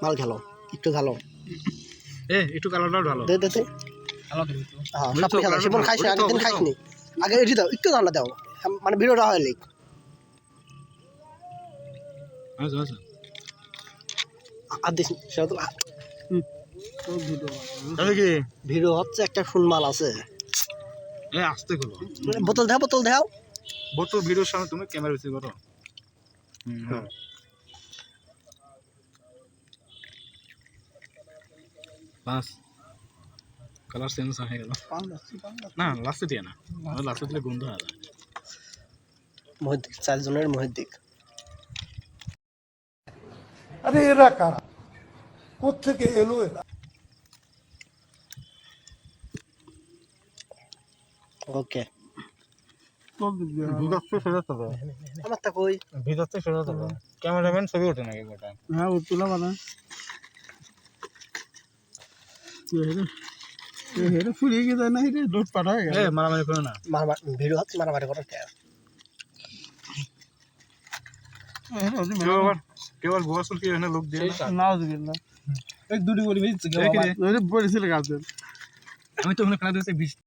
মাল খেলো একটু ঢালো একটু কালারটাও ঢালো দে সব খেলা সেবন খাইস আগের দিন খাইসনি আগে এটি দাও একটু ঠান্ডা দাও মানে ভিডিওটা হয় লিক আর দিস সেটা তো ভিডিও হচ্ছে একটা মাল আছে আসতে করো বোতল দাও বোতল ভিডিওর সামনে তুমি ক্যামেরা বেশি করো বাস কালার চেঞ্জ হয়ে গেল না লাস্টে দিয়ে না লাস্টে দিলে গন্ধ হয় মহিদ্দিক 4 জনের মহিদ্দিক আরে এরা কারা কোত্থেকে এলো এরা ওকে ভিজাচ্ছে সোজা তো আমার তা কই ভিজাচ্ছে সোজা তো ক্যামেরাম্যান ছবি ওঠে নাকি গোটা হ্যাঁ উঠলা বানা এটা ফুরিয়ে গিয়ে যায় না এটা ডোট পাঠা হয়ে গেল মারামারি করো না ভিডিও হচ্ছে মারামারি করার কে কেবল গোয়াসুল কি এখানে লোক দিয়ে নাউজুবিল্লাহ এক দুটি বলি বেঁচে গেল বলেছিল গাছ আমি তো ওখানে খানা দিয়েছি 20